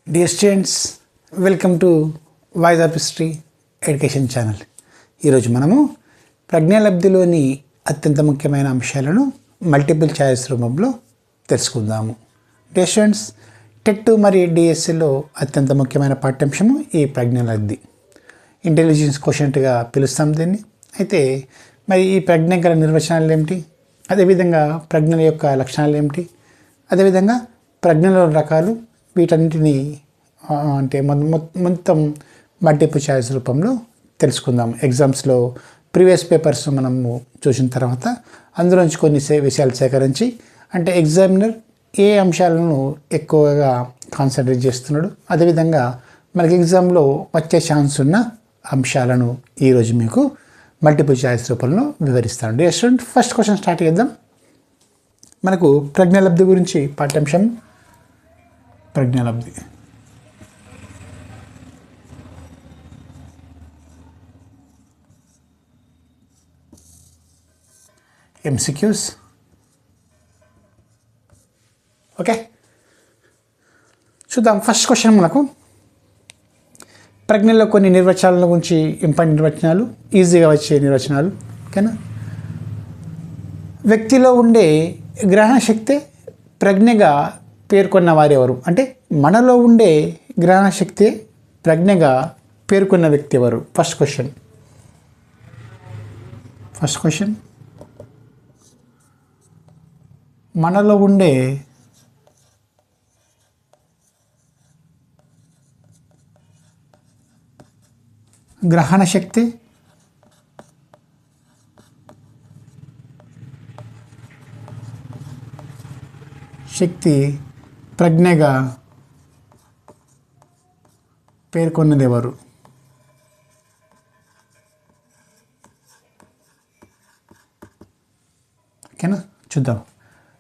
Dear students, welcome to voice of history education channel. ఈరోజు మనము ప్రజ్ఞాలబ్ధిలోని అత్యంత ముఖ్యమైన అంశాలను మల్టిపుల్ చాయిస్ రూపంలో తెలుసుకుందాము. డియర్ స్టూడెంట్స్, టెట్ మరియు డిఎస్సిలో అత్యంత ముఖ్యమైన పాఠ్యాంశము ఈ ప్రజ్ఞాలబ్ధి. ఇంటెలిజెన్స్ క్వోషెంట్గా పిలుస్తాం దీన్ని. అయితే మరి ఈ ప్రజ్ఞ గల నిర్వచనాలు ఏమిటి, అదేవిధంగా ప్రజ్ఞల యొక్క లక్షణాలు ఏమిటి, అదేవిధంగా ప్రజ్ఞల రకాలు, వీటన్నిటిని అంటే మొత్తం మల్టిపుల్ చాయిస్ రూపంలో తెలుసుకుందాం. ఎగ్జామ్స్లో ప్రీవియస్ పేపర్స్ మనము చూసిన తర్వాత అందులోంచి కొన్ని విషయాలు సేకరించి, అంటే ఎగ్జామినర్ ఏ అంశాలను ఎక్కువగా కాన్సన్ట్రేట్ చేస్తున్నాడు, అదేవిధంగా మనకి ఎగ్జామ్లో వచ్చే ఛాన్స్ ఉన్న అంశాలను ఈరోజు మీకు మల్టిపుల్ చాయిస్ రూపంలో వివరిస్తాను. Dear student, first question start చేద్దాం. మనకు ప్రజ్ఞాలబ్ధి గురించి పాఠ్యాంశం ప్రజ్ఞాలబ్ధి. MCQs. ఓకే, చూద్దాం. ఫస్ట్ క్వశ్చన్ మనకు ప్రజ్ఞలో కొన్ని నిర్వచనాల గురించి, ఇంపార్టెంట్ నిర్వచనాలు, ఈజీగా వచ్చే నిర్వచనాలు. ఓకేనా? వ్యక్తిలో ఉండే గ్రహణ శక్తి ప్రజ్ఞగా పేర్కొన్న వారెవరు? అంటే మనలో ఉండే గ్రహణ శక్తి ప్రజ్ఞగా పేర్కొన్న వ్యక్తి ఎవరు? ఫస్ట్ క్వశ్చన్ మనలో ఉండే గ్రహణ శక్తి ప్రజ్ఞగా పేర్కొన్నది ఎవరు? ఓకేనా, చూద్దాం.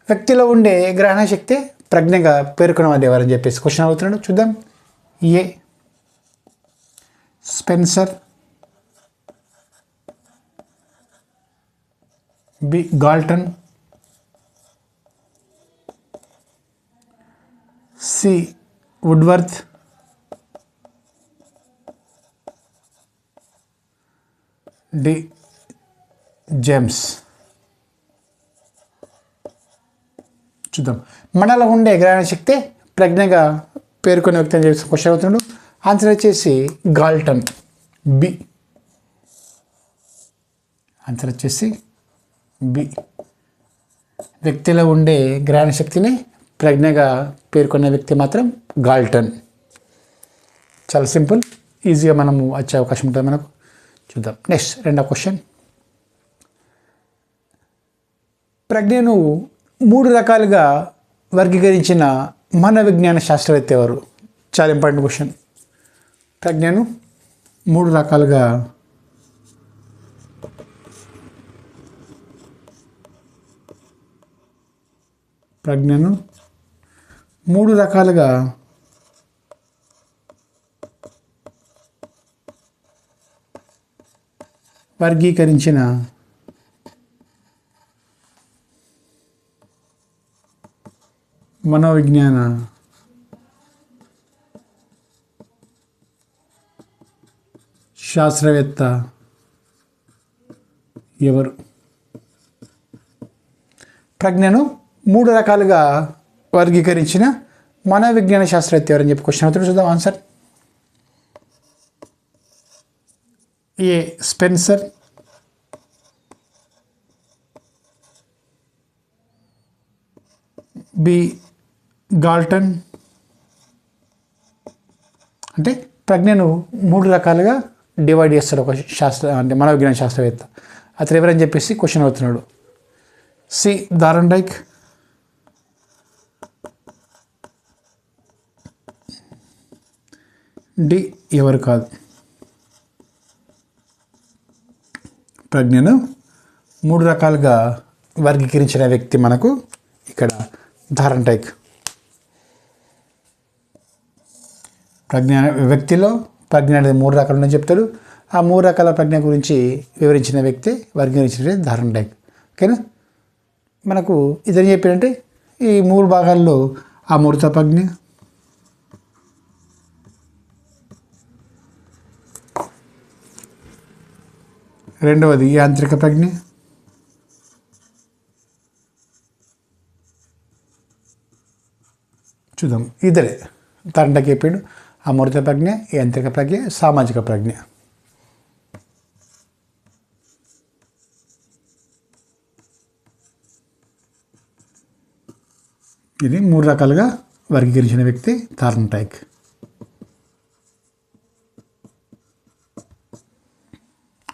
వ్యక్తిలో ఉండే గ్రహణ శక్తి ప్రజ్ఞగా పేర్కొన్నది ఎవరని చెప్పేసి క్వశ్చన్ అవుతున్నాడు. చూద్దాం. A Spencer, B Galton, C Woodworth, D James. చూద్దాం. మనలో ఉండే గ్రహణ శక్తి ప్రజ్ఞగా పేర్కొనే వ్యక్తి అని చెప్పి క్వశ్చన్ అవుతున్నాడు. ఆన్సర్ వచ్చేసి గాల్టన్, బి. ఆన్సర్ వచ్చేసి బి. వ్యక్తిలో ఉండే గ్రహణ శక్తిని ప్రజ్ఞగా పేర్కొనే వ్యక్తి మాత్రం గాల్టన్. చాలా సింపుల్, ఈజీగా మనము వచ్చే అవకాశం ఉంటుంది మనకు. చూద్దాం. నెక్స్ట్ రెండో క్వశ్చన్. ప్రజ్ఞను 3 రకాలుగా వర్గీకరించిన మనోవిజ్ఞాన శాస్త్రవేత్త ఎవరు? చాలా ఇంపార్టెంట్ క్వశ్చన్. ప్రజ్ఞను 3 రకాలుగా వర్గీకరించిన మనోవిజ్ఞాన శాస్త్రవేత్త ఎవరు? ప్రజ్ఞను 3 రకాలుగా వర్గీకరించిన మనోవిజ్ఞాన శాస్త్రవేత్త ఎవరని చెప్పి క్వశ్చన్ అవుతుంది. చూద్దాం. ఆన్సర్ ఏ స్పెన్సర్, బి గాల్టన్. అంటే ప్రజ్ఞను 3 రకాలుగా డివైడ్ చేస్తాడు ఒక అంటే మనోవిజ్ఞాన శాస్త్రవేత్త. అతను ఎవరని చెప్పేసి క్వశ్చన్ అవుతున్నాడు. సి దారండైక్, డి ఎవరు కాదు. ప్రజ్ఞను 3 రకాలుగా వర్గీకరించిన వ్యక్తి మనకు ఇక్కడ దారండైక్. వ్యక్తిలో ప్రజ్ఞ అనేది 3 రకాలు అని చెప్తాడు. ఆ 3 రకాల ప్రజ్ఞ గురించి వివరించిన వ్యక్తి, వర్గీకరించిన దారండైక్. ఓకేనా? మనకు ఇదని చెప్పారంటే ఈ 3 భాగాల్లో అమూర్త ప్రజ్ఞ, రెండవది యాంత్రిక ప్రజ్ఞ. చూద్దాం, ఇద్దరే తారంటకి చెప్పాడు. అమూర్త ప్రజ్ఞ, యాంత్రిక ప్రజ్ఞ, సామాజిక ప్రజ్ఞ. ఇది 3 రకాలుగా వర్గీకరించిన వ్యక్తి థార్న్టైక్.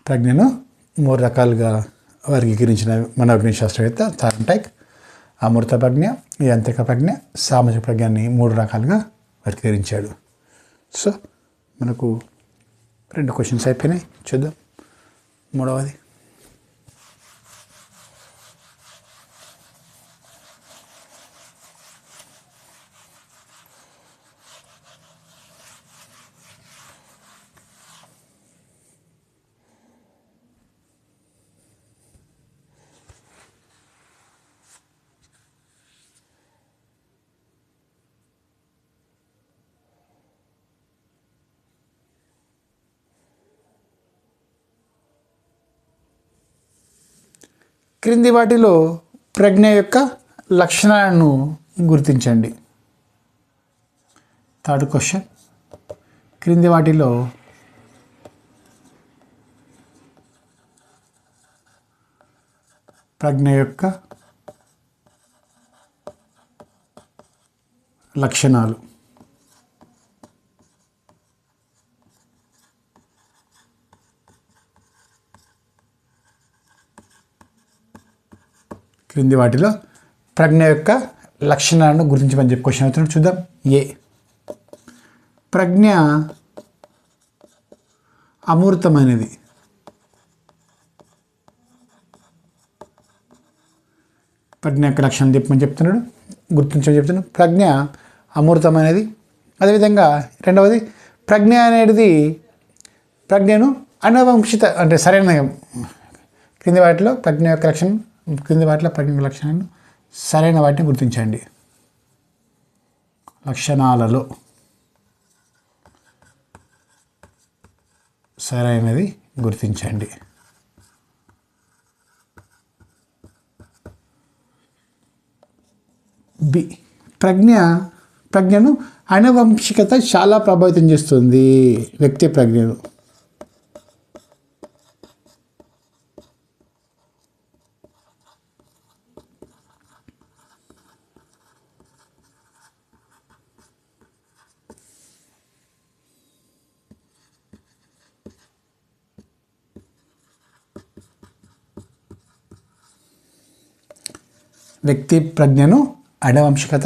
ప్రజ్ఞను 3 రకాలుగా వర్గీకరించిన మనోవిజ్ఞాన శాస్త్రవేత్త థార్న్టైక్. అమూర్త ప్రజ్ఞ, యాంత్రిక ప్రజ్ఞ, సామాజిక ప్రజ్ఞని 3 రకాలుగా వర్గీకరించాడు. సో మనకు 2 క్వశ్చన్స్ అయిపోయినాయి. చూద్దాం మూడవది. క్రింది వాటిలో ప్రజ్ఞ యొక్క లక్షణాలను గుర్తించండి. థర్డ్ క్వశ్చన్, క్రింది వాటిలో ప్రజ్ఞ యొక్క లక్షణాలు. క్రింది వాటిలో ప్రజ్ఞ యొక్క లక్షణాలను గుర్తించమని చెప్పి క్వశ్చన్ అవుతున్నాడు. చూద్దాం. ఏ, ప్రజ్ఞ అమూర్తమైనది. ప్రజ్ఞ యొక్క లక్షణాలు చెప్పమని చెప్తున్నాడు, గుర్తించమని చెప్తున్నాడు. ప్రజ్ఞ అమూర్తమైనది. అదేవిధంగా రెండవది, ప్రజ్ఞ అనేది ప్రజ్ఞను అనువంశిత అంటే సరైన క్రింది వాటిలో ప్రజ్ఞ యొక్క లక్షణం క్రింది వాటిలో ప్రజ్ఞ లక్షణాలను సరైన వాటిని గుర్తించండి. లక్షణాలలో సరైనది గుర్తించండి. బి, ప్రజ్ఞను అనువంశికత చాలా ప్రభావితం చేస్తుంది. వ్యక్తి ప్రజ్ఞను. వ్యక్తి ప్రజ్ఞను అనువంశికత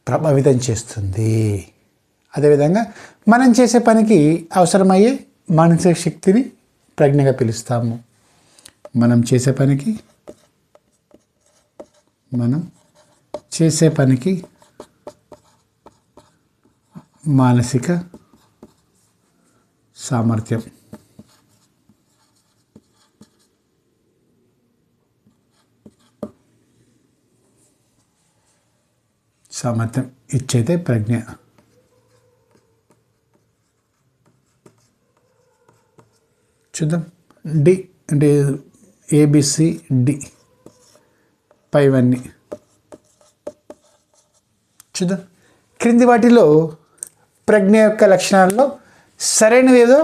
ప్రభావితం చేస్తుంది. అదేవిధంగా మనం చేసే పనికి అవసరమయ్యే మానసిక శక్తిని ప్రజ్ఞగా పిలుస్తాము. మనం చేసే పనికి మానసిక సామర్థ్యం ఇచ్చేదే ప్రజ్ఞ. చూద్దాం. డి అంటే ABCD పైవన్నీ చూద్దాం. క్రింది వాటిలో ప్రజ్ఞ యొక్క లక్షణాల్లో సరైనది ఏదో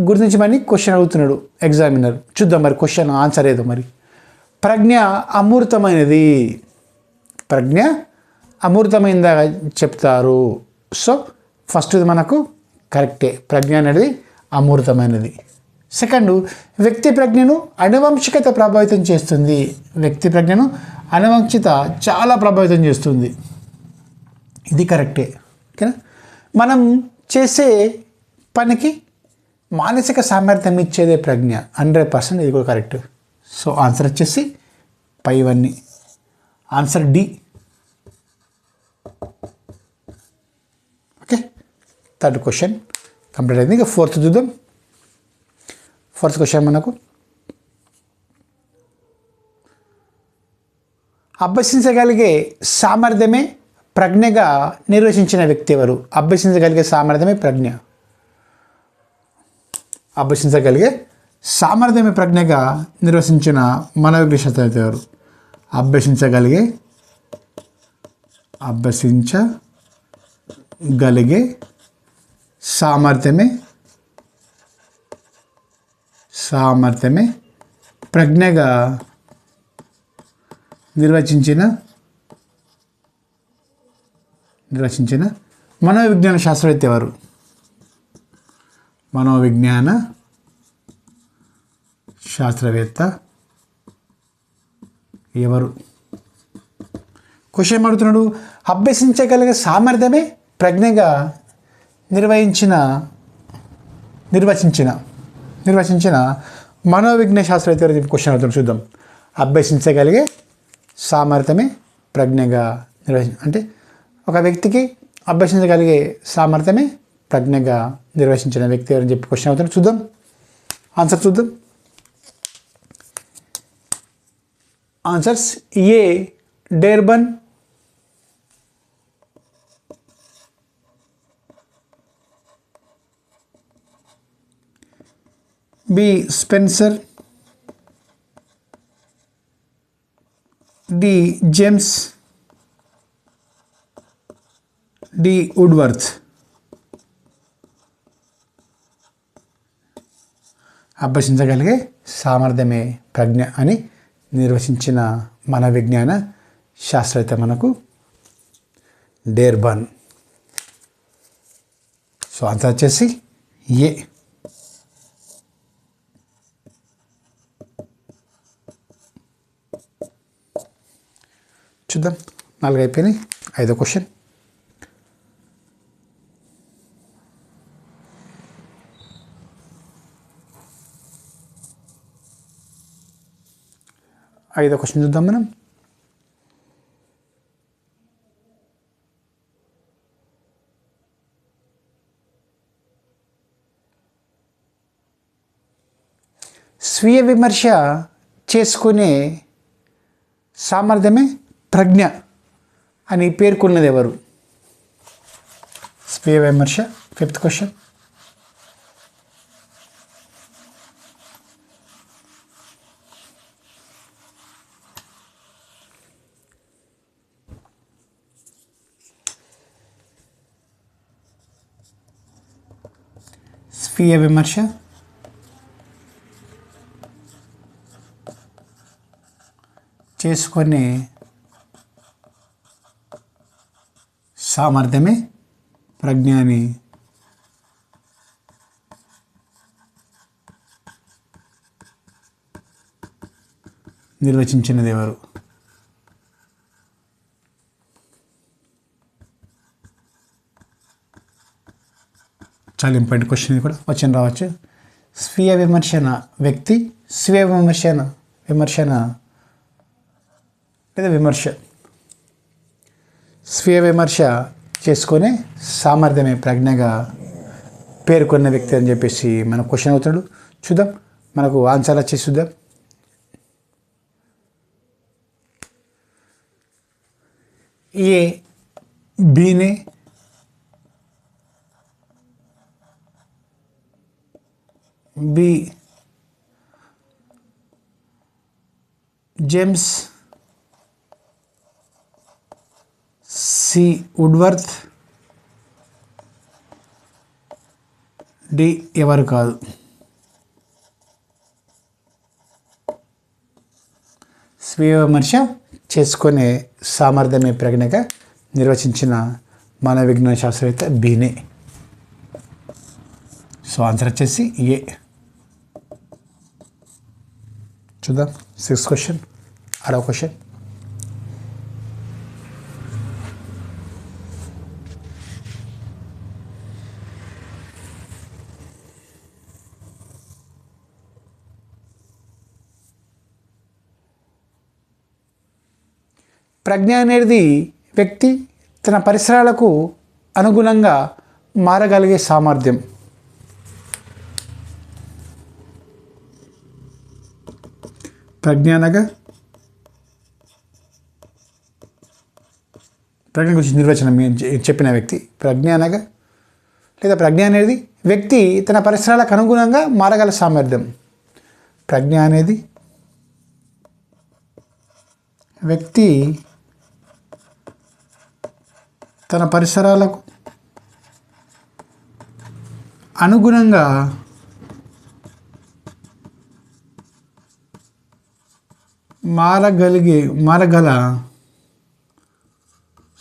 గుర్తించమని క్వశ్చన్ అడుగుతున్నాడు ఎగ్జామినర్. చూద్దాం మరి క్వశ్చన్ ఆన్సర్ ఏదో. మరి ప్రజ్ఞ అమూర్తమైనది. ప్రజ్ఞ అమూర్తమైనదా చెప్తారు. సో ఫస్ట్ ఇది మనకు కరెక్టే, ప్రజ్ఞ అనేది అమూర్తమైనది. సెకండ్, వ్యక్తి ప్రజ్ఞను అనువంశికత ప్రభావితం చేస్తుంది. వ్యక్తి ప్రజ్ఞను అనువంశిత చాలా ప్రభావితం చేస్తుంది. ఇది కరెక్టే. ఓకేనా. మనం చేసే పనికి మానసిక సామర్థ్యం ఇచ్చేదే ప్రజ్ఞ. 100%. ఇది కూడా కరెక్ట్. సో ఆన్సర్ వచ్చేసి పైవన్నీ. Answer D. Okay, third question complete అయింది. ఇక ఫోర్త్ చూద్దాం. ఫోర్త్ క్వశ్చన్ మనకు అభ్యసించగలిగే సామర్థ్యమే ప్రజ్ఞగా నిర్వచించిన వ్యక్తి ఎవరు? అభ్యసించగలిగే సామర్థ్యమే ప్రజ్ఞ. అభ్యసించగలిగే సామర్థ్యమే ప్రజ్ఞగా నిర్వచించిన మనోవిజ్ఞ శాస్త్రవేత్త ఎవరు? అభ్యసించగలిగే సామర్థ్యమే ప్రజ్ఞగా నిర్వచించిన మనోవిజ్ఞాన శాస్త్రవేత్త ఎవరు? మనోవిజ్ఞాన శాస్త్రవేత్త ఎవరు? క్వశ్చన్ అడుగుతున్నాడు. అభ్యసించగలిగే సామర్థ్యమే ప్రజ్ఞగా నిర్వచించిన మనోవిజ్ఞాన శాస్త్రవేత్త ఎవరు? క్వశ్చన్ అడుగుతున్నాడు, చూద్దాం. అభ్యసించగలిగే సామర్థ్యమే ప్రజ్ఞగా అంటే ఒక వ్యక్తికి అభ్యసించగలిగే సామర్థ్యమే ప్రజ్ఞగా నిర్వచించిన వ్యక్తి ఎవరని చెప్పి క్వశ్చన్ అవుతుంది. చూద్దాం, ఆన్సర్ చూద్దాం. Answers: A Dearborn, B Spencer, D James, D Woodworth. అభ్యసించగలిగే సామర్థ్యమే ప్రజ్ఞ అని నిర్వచించిన మన విజ్ఞాన శాస్త్రవేత్త మనకు డేర్బన్. సో ఆన్సర్ వచ్చేసి ఏ. చూద్దాం, 4 అయిపోయినాయి. 5వ క్వశ్చన్. చూద్దాం మనం. స్వీయ విమర్శ చేసుకునే సామర్థ్యమే ప్రజ్ఞ అని పేర్కొన్నది ఎవరు? స్వీయ విమర్శ. 5th question. స్వీయ విమర్శ చేసుకునే సామర్థ్యమే ప్రజ్ఞ అని నిర్వచించినది ఎవరు? చాలా ఇంపార్టెంట్ క్వశ్చన్. ఇది కూడా వచ్చిన రావచ్చు. స్వీయ విమర్శన వ్యక్తి, స్వీయ విమర్శన లేదా విమర్శ, స్వీయ విమర్శ చేసుకునే సామర్థ్యమే ప్రజ్ఞగా పేర్కొన్న వ్యక్తి అని చెప్పేసి మన క్వశ్చన్ అవుతాడు. చూద్దాం, మనకు ఆన్సర్ వచ్చేసి చూద్దాం. A Binet, B James, C Woodworth, D ఎవరు కాదు. స్వీయ విమర్శ చేసుకునే సామర్థ్యమే ప్రజ్ఞగా నిర్వచించిన మన విజ్ఞాన శాస్త్రవేత్త బీనే. సో ఆన్సర్ వచ్చేసి ఏ. చూద్దాం 6th క్వశ్చన్, 6వ క్వశ్చన్. ప్రజ్ఞ అనేది వ్యక్తి తన పరిసరాలకు అనుగుణంగా మారగలిగే సామర్థ్యం. ప్రజ్ఞ గురించి నిర్వచనం చెప్పిన వ్యక్తి. ప్రజ్ఞ అనేది వ్యక్తి తన పరిసరాలకు అనుగుణంగా మారగల సామర్థ్యం. ప్రజ్ఞ అనేది వ్యక్తి తన పరిసరాలకు అనుగుణంగా మారగల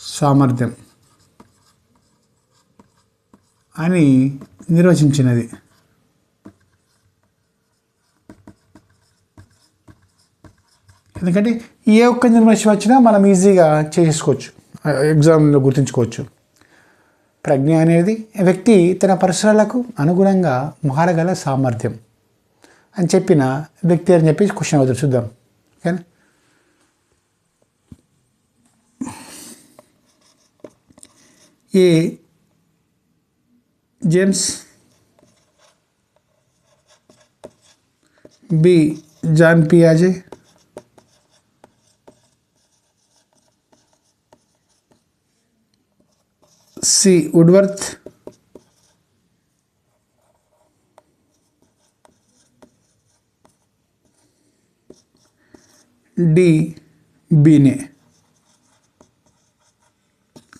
సామర్థ్యం అని నిర్వచించినది. ఎందుకంటే ఏ ఒక్క నిర్వచనం వచ్చినా మనం ఈజీగా చేసుకోవచ్చు, ఎగ్జామ్లో గుర్తుంచుకోవచ్చు. ప్రజ్ఞ అనేది వ్యక్తి తన పరిసరాలకు అనుగుణంగా మారగల సామర్థ్యం అని చెప్పిన వ్యక్తి అని చెప్పి క్వశ్చన్ అవుతుంది, చూద్దాం. ఓకేనా? ఏ జేమ్స్, బి జాన్ పియాజే, C Woodworth, D Binet.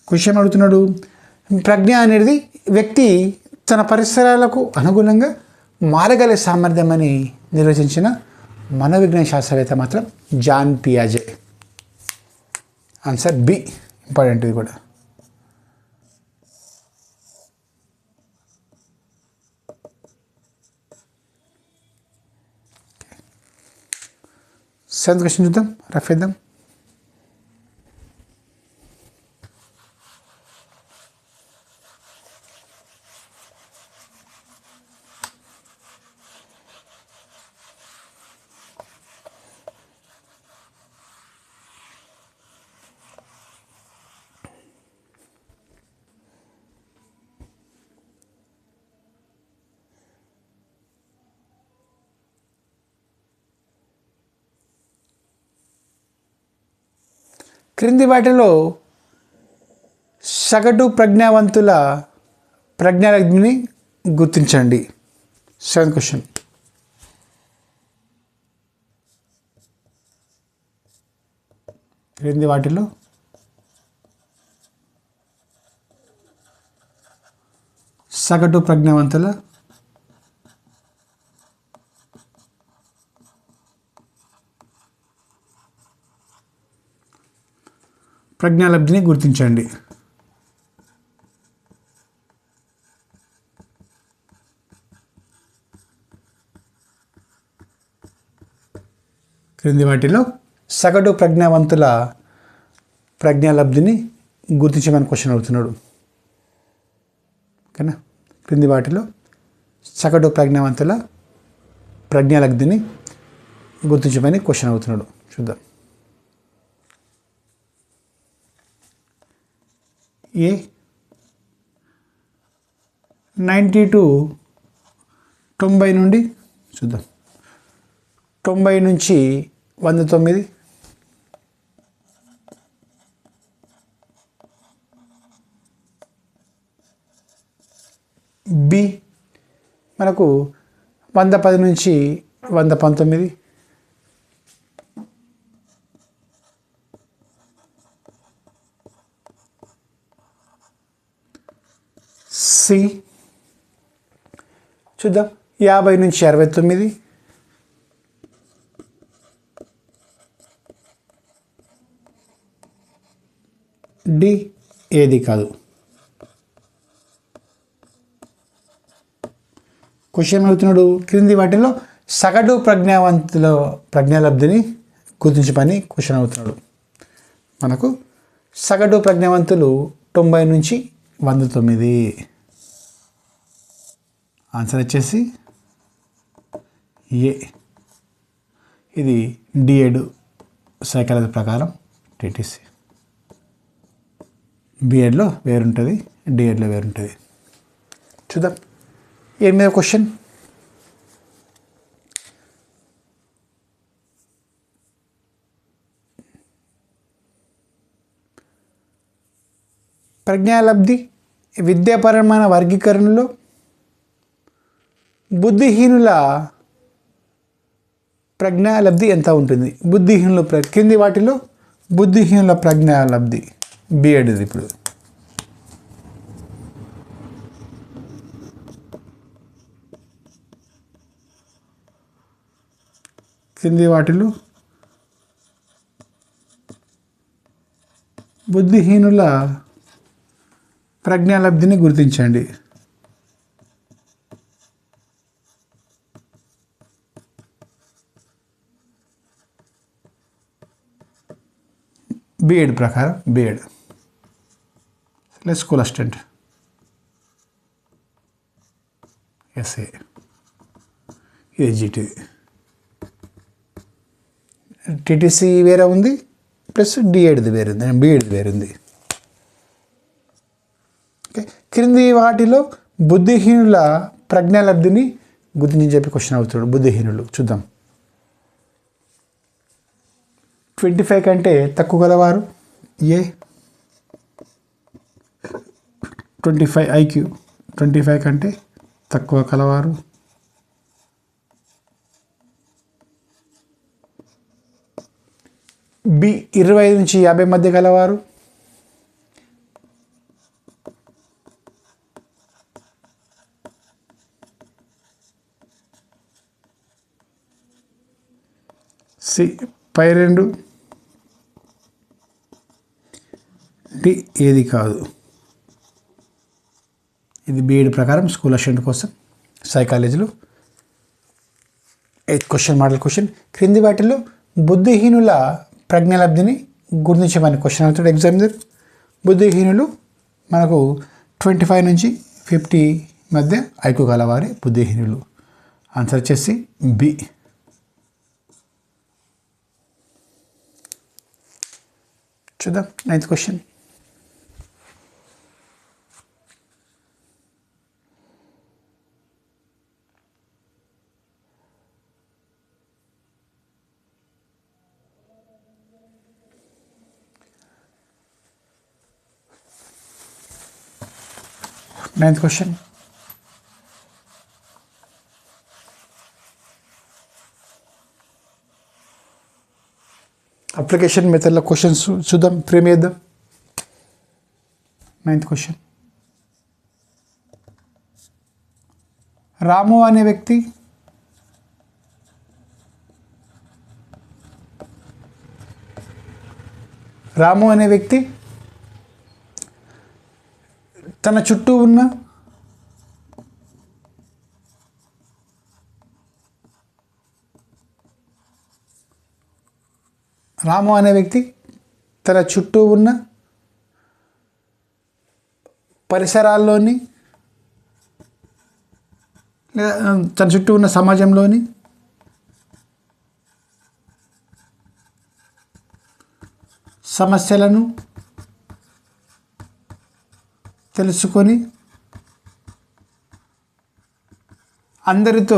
Question అడుగుతున్నాడు, ప్రజ్ఞ అనేది వ్యక్తి తన పరిసరాలకు అనుగుణంగా మారగల సామర్థ్యం అని నిర్వచించిన మనోవిజ్ఞాన శాస్త్రవేత్త మాత్రం జాన్ పియాజే. ఆన్సర్ బి, ఇంపార్టెంట్ ఇది కూడా. సెవెంత్ క్వశ్చన్ చూద్దాం, రఫ్ చేద్దాం. క్రింది వాటిలో సగటు ప్రజ్ఞావంతుల ప్రజ్ఞాలబ్ధిని గుర్తించండి. Seventh question. క్రింది వాటిలో సగటు ప్రజ్ఞావంతుల ప్రజ్ఞాలబ్ధిని గుర్తించండి. క్రింది వాటిలో సగటు ప్రజ్ఞావంతుల ప్రజ్ఞాలబ్ధిని గుర్తించమని క్వశ్చన్ అడుగుతున్నాడు. ఓకేనా? క్రింది వాటిలో సగటు ప్రజ్ఞావంతుల ప్రజ్ఞాలబ్ధిని గుర్తించమని క్వశ్చన్ అడుగుతున్నాడు, చూద్దాం. ఏ 90 to 90 నుండి చూద్దాం. 90 నుంచి 109, బి మనకు 110 నుంచి 119, సి చూద్దాం 50 నుంచి 69, డి ఏది కాదు. క్వశ్చన్ అడుగుతున్నాడు, క్రింది వాటిలో సగటు ప్రజ్ఞావంతుల ప్రజ్ఞాలబ్ధిని గుర్తించమని క్వశ్చన్ అవుతున్నాడు. మనకు సగటు ప్రజ్ఞావంతులు 90 నుంచి 109. ఆన్సర్ వచ్చేసి ఏ. ఇది డిఎడ్ సైకాలజీ ప్రకారం టీటీసీ. బిఎడ్లో వేరుంటుంది, డిఎడ్లో వేరుంటుంది. చూద్దాం 8వ క్వశ్చన్. ప్రజ్ఞాలబ్ధి విద్యాపరమైన వర్గీకరణలో బుద్ధిహీనుల ప్రజ్ఞాలబ్ధి ఎంత ఉంటుంది? బుద్ధిహీనుల కింది వాటిలో బుద్ధిహీనుల ప్రజ్ఞాలబ్ధి బిఎడ్ ఇది. ఇప్పుడు కింది వాటిలో బుద్ధిహీనుల ప్రజ్ఞాలబ్ధిని గుర్తించండి. బిఎడ్ ప్రకారం BEd school assistant, SA, ఏజీటీ, TTC వేరే ఉంది, ప్లస్ డిఎడ్ది వేరే ఉంది, బిఎడ్ది వేరే ఉంది. ఓకే, క్రింది వాటిలో బుద్ధిహీనుల ప్రజ్ఞాలబ్ధిని గుర్తించి చెప్పి క్వశ్చన్ అవుతాడు. బుద్ధిహీనులు చూద్దాం. 25 కంటే తక్కువ గలవారు ఏ, 25 ఐక్యూ, 25 కంటే తక్కువ కలవారు బి, 25 నుంచి 50 మధ్య గలవారు సి, పై రెండు, డి ఏది కాదు. ఇది బిఎడ్ ప్రకారం స్కూల్ అసిస్టెంట్ కోసం సైకాలజీలో 8th క్వశ్చన్, మోడల్ క్వశ్చన్. క్రింది వాటిలో బుద్ధిహీనుల ప్రజ్ఞాలబ్ధిని గుర్తించమని క్వశ్చన్ అవుతాడు ఎగ్జామినర్. బుద్ధిహీనులు మనకు 25 నుంచి 50 మధ్య ఐక్యూ గలవారి బుద్ధిహీనులు. ఆన్సర్ వచ్చేసి బి. చూద్దాం 9th question. Ninth question. Application మెథడ్ల క్వశ్చన్స్ చూద్దాం, ఫ్రేమ్ చేద్దాం. 9th question. రాము అనే వ్యక్తి తన చుట్టూ ఉన్న పరిసరాల్లోని లేదా తన చుట్టూ ఉన్న సమాజంలోని సమస్యలను తెలుసుకొని అందరితో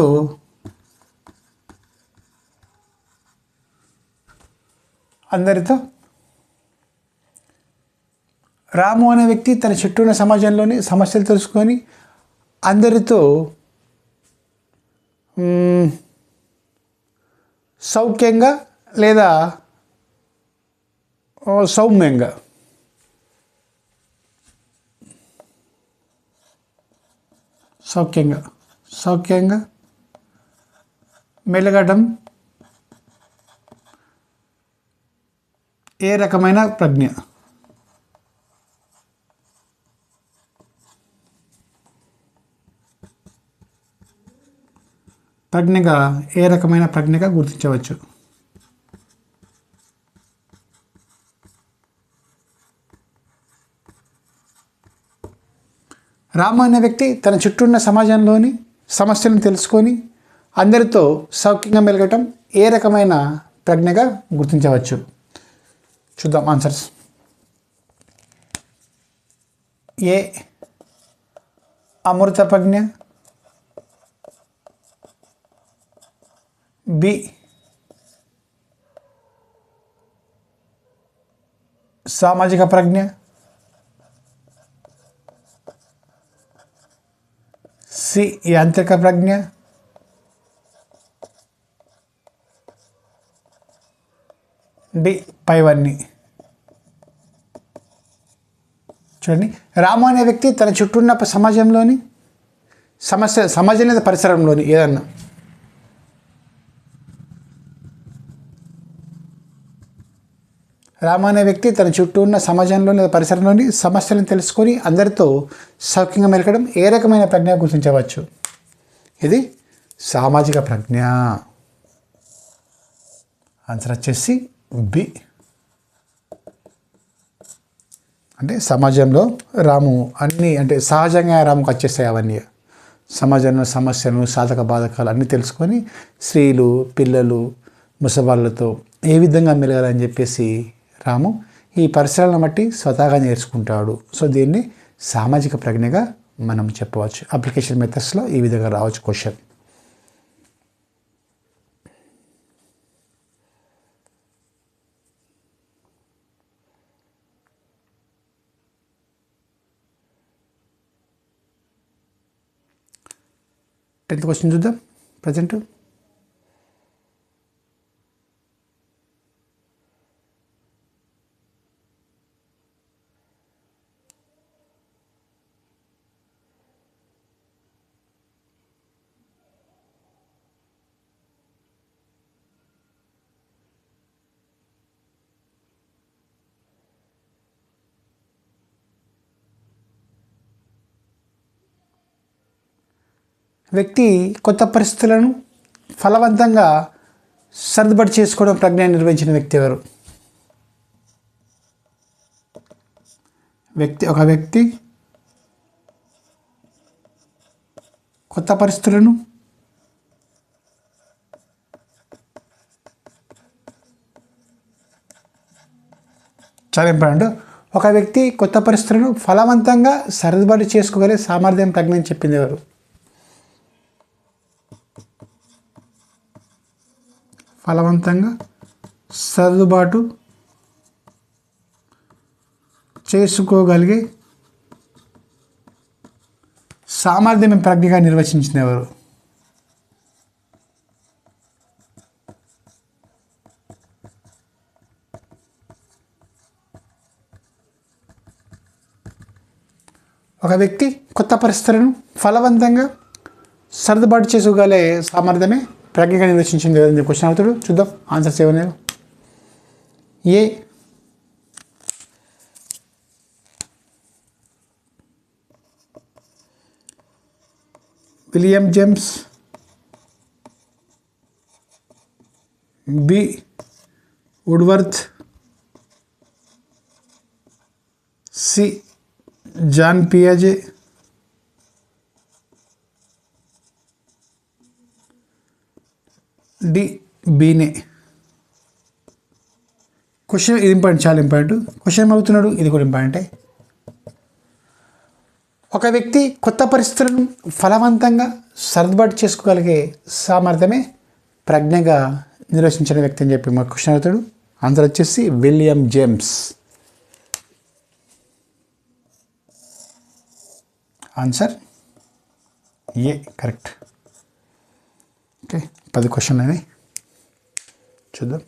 రాము అనే వ్యక్తి తన చుట్టూ ఉన్న సమాజంలోని సమస్యలు తెలుసుకొని అందరితో సౌఖ్యంగా లేదా సౌమ్యంగా మెలగడం ఏ రకమైన ప్రజ్ఞగా గుర్తించవచ్చు. రాము అనే వ్యక్తి తన చుట్టూ ఉన్న సమాజంలోని సమస్యలను తెలుసుకొని అందరితో సౌఖ్యంగా మెలగటం ఏ రకమైన ప్రజ్ఞగా గుర్తించవచ్చు. చూద్దాం ఆన్సర్స్. ఏ అమృత ప్రజ్ఞ, బి సామాజిక ప్రజ్ఞ, సి యాంత్రిక ప్రజ్ఞ, డి పైవన్నీ. చూడండి, రాము అనే వ్యక్తి తన చుట్టూ ఉన్న సమాజంలోని సమాజం లేదా పరిసరంలోని ఏదన్నా రాము అనే వ్యక్తి తన చుట్టూ ఉన్న సమాజంలో లేదా పరిసరంలోని సమస్యలను తెలుసుకొని అందరితో సౌఖ్యంగా మెలకడం ఏ రకమైన ప్రజ్ఞ గుర్తించవచ్చు? ఇది సామాజిక ప్రజ్ఞ. ఆన్సర్ వచ్చేసి బి. అంటే సమాజంలో రాము అన్నీ అంటే సహజంగా రాముకు వచ్చేస్తాయి అవన్నీ. సమాజంలో సమస్యలు, సాధక బాధకాలు అన్నీ తెలుసుకొని స్త్రీలు, పిల్లలు, ముసవాళ్ళతో ఏ విధంగా మెలగాలని చెప్పేసి రాము ఈ పరిసరాలను బట్టి స్వతహాగా నేర్చుకుంటాడు. సో దీన్ని సామాజిక ప్రజ్ఞగా మనం చెప్పవచ్చు. అప్లికేషన్ మెథడ్స్లో ఈ విధంగా రావచ్చు క్వశ్చన్. టెన్త్ క్వశ్చన్ చూద్దాం. ప్రజెంట్ వ్యక్తి కొత్త పరిస్థితులను ఫలవంతంగా సర్దుబాటు చేసుకోవడం ప్రజ్ఞ నిర్వహించిన వ్యక్తి ఎవరు? ఒక వ్యక్తి కొత్త పరిస్థితులను చాలా ఇంపార్టెంట్. ఒక వ్యక్తి కొత్త పరిస్థితులను ఫలవంతంగా సర్దుబాటు చేసుకోగలిగే సామర్థ్యం ప్రజ్ఞ అని చెప్పింది ఎవరు? ఫలవంతంగా సర్దుబాటు చేసుకోగలిగే సామర్థ్యం ప్రజ్ఞగా నిర్వచించిన ఎవరు? ఒక వ్యక్తి కొత్త పరిస్థితులను ఫలవంతంగా సర్దుబాటు చేసుకోగలే సామర్థ్యమే ప్రజ్ఞగా నిర్వచించింది కదండి. క్వశ్చన్ అవుతాడు, చూద్దాం ఆన్సర్స్ ఏమన్నాయో. A William James, B Woodworth, C Jean పియాజే, డి బీనే. క్వశ్చన్ ఇది ఇంపార్టెంట్, చాలా ఇంపార్టెంట్. క్వశ్చన్ అవుతున్నాడు, ఇది కూడా ఇంపార్టెంటే. ఒక వ్యక్తి కొత్త పరిస్థితులను ఫలవంతంగా సర్దుబాటు చేసుకోగలిగే సామర్థ్యమే ప్రజ్ఞగా నిర్వచించిన వ్యక్తి అని చెప్పి మాకు క్వశ్చన్ అవుతాడు. ఆన్సర్ వచ్చేసి విలియం జేమ్స్. ఆన్సర్ ఏ కరెక్ట్. ఓకే, 10 క్వశ్చన్లు అయినాయి, చూద్దాం.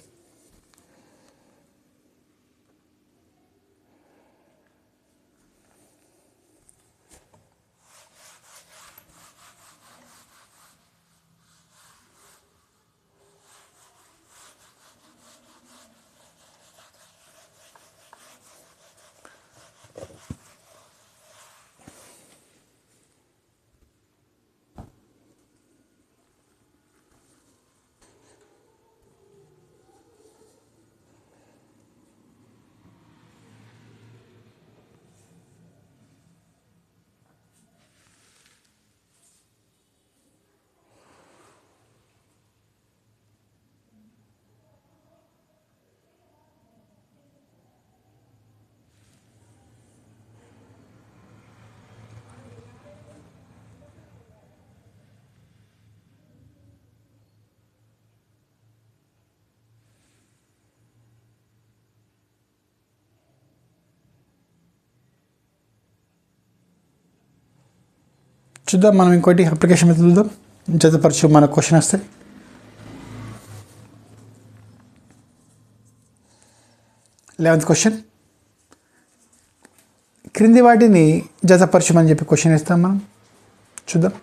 చూద్దాం మనం ఇంకోటి అప్లికేషన్ మీద చూద్దాం. జతపరచు మన క్వశ్చన్ వస్తాయి. 11th క్వశ్చన్, క్రింది వాటిని జతపరచమని చెప్పి క్వశ్చన్ ఇస్తాం మనం. చూద్దాం.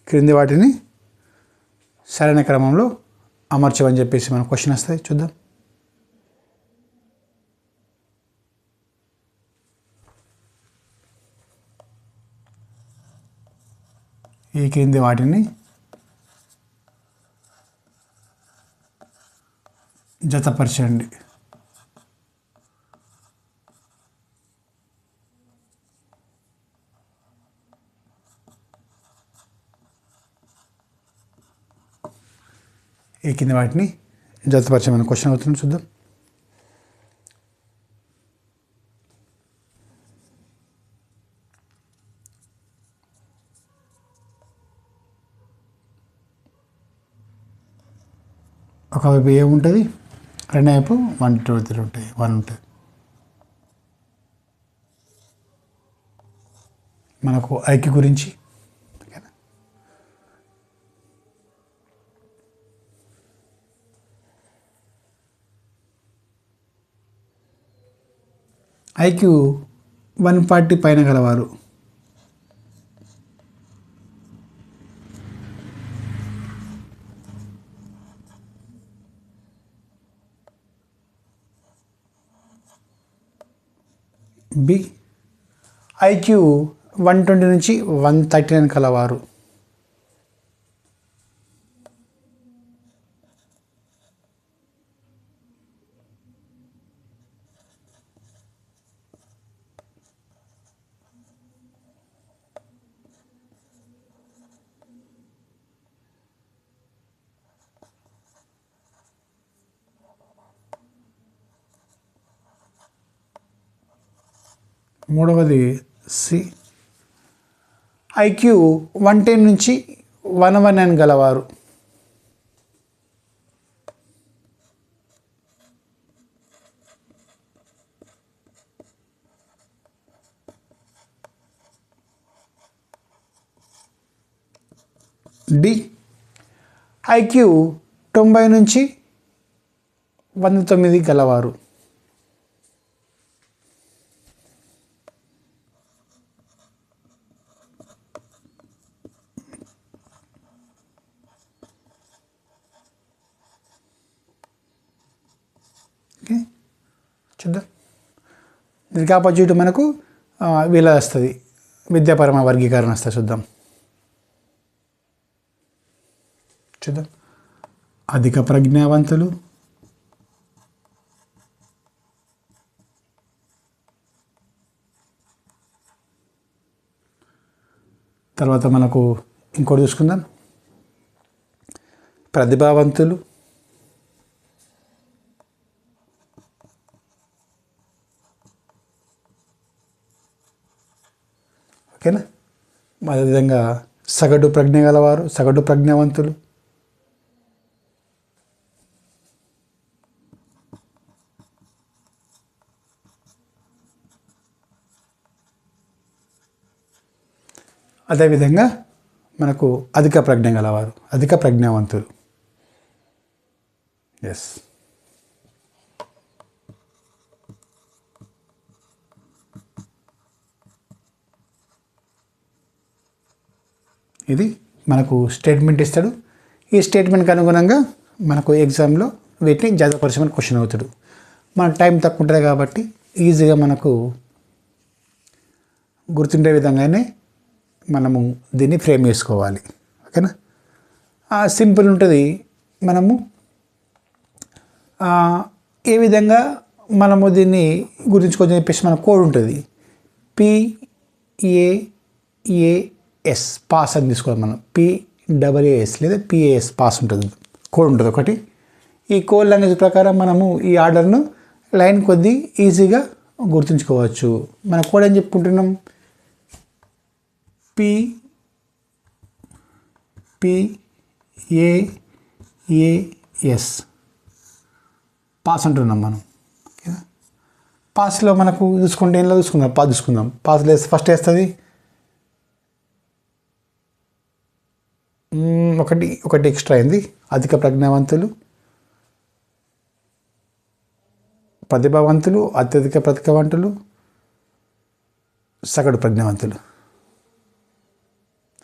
క్రింది వాటిని సరైన క్రమంలో అమర్చమని చెప్పేసి మన క్వశ్చన్ వస్తుంది. చూద్దాం. ఈ క్రింది వాటిని జతపరచండి. ఈ కింద వాటిని జతపరచమని క్వశ్చన్ అవుతుంది. చూద్దాం. ఒకవైపు ఏముంటుంది, రెండో వైపు 1 2 3 ఉంటాయి, 1 ఉంటుంది. మనకు ఐక్యూ గురించి ఐక్యూ 140 పైన గలవారు బి. ఐక్యూ 120 నుంచి 139 కలవారు మూడవది సి. ఐక్యూ 110 నుంచి 119 గలవారు డి. ఐక్యూ 90 నుంచి 109 గలవారు ఓకే. చూద్దాం. దీనికి ఆపోజిట్ మనకు వీళ్ళ వస్తుంది, విద్యాపరమైన వర్గీకరణ వస్తుంది. చూద్దాం. అధిక ప్రజ్ఞావంతులు, తర్వాత మనకు ఇంకోటి చూసుకుందాం, ప్రతిభావంతులు, ఓకేనా. అదేవిధంగా సగటు ప్రజ్ఞ గలవారు, సగటు ప్రజ్ఞావంతులు, అదేవిధంగా మనకు అధిక ప్రజ్ఞ గలవారు, అధిక ప్రజ్ఞావంతులు. ఎస్. ఇది మనకు స్టేట్మెంట్ ఇస్తాడు. ఈ స్టేట్మెంట్కి అనుగుణంగా మనకు ఎగ్జామ్లో వీటిని జతపరచమని క్వశ్చన్ అవుతాడు. మన టైం తక్కువ ఉంటుంది కాబట్టి ఈజీగా మనకు గుర్తుండే విధంగానే మనము దీన్ని ఫ్రేమ్ చేసుకోవాలి. ఓకేనా. సింపుల్ ఉంటుంది. మనము ఏ విధంగా మనము దీన్ని గుర్తుంచుకోవచ్చని చెప్పేసి మన కోడ్ ఉంటుంది. PAAS పాస్ అని తీసుకోవాలి మనం. PAAS లేదా PAS పాస్ ఉంటుంది, కోడ్ ఉంటుంది ఒకటి. ఈ కోడ్ లాంగ్వేజ్ ప్రకారం మనము ఈ ఆర్డర్ను లైన్ కొద్దీ ఈజీగా గుర్తుంచుకోవచ్చు. మన కోడ్ ఏం చెప్పుకుంటున్నాం, PAAS పాస్ అంటున్నాం మనం. ఓకేనా. పాస్లో మనకు చూసుకుంటే ఏంలో చూసుకుందాం, పాస్ చూసుకుందాం. పాస్లో వేస్తే ఫస్ట్ వేస్తుంది ఒకటి ఎక్స్ట్రా అయింది. అధిక ప్రజ్ఞావంతులు, ప్రతిభావంతులు, అత్యధిక ప్రతిభావంతులు, సగటు ప్రజ్ఞావంతులు,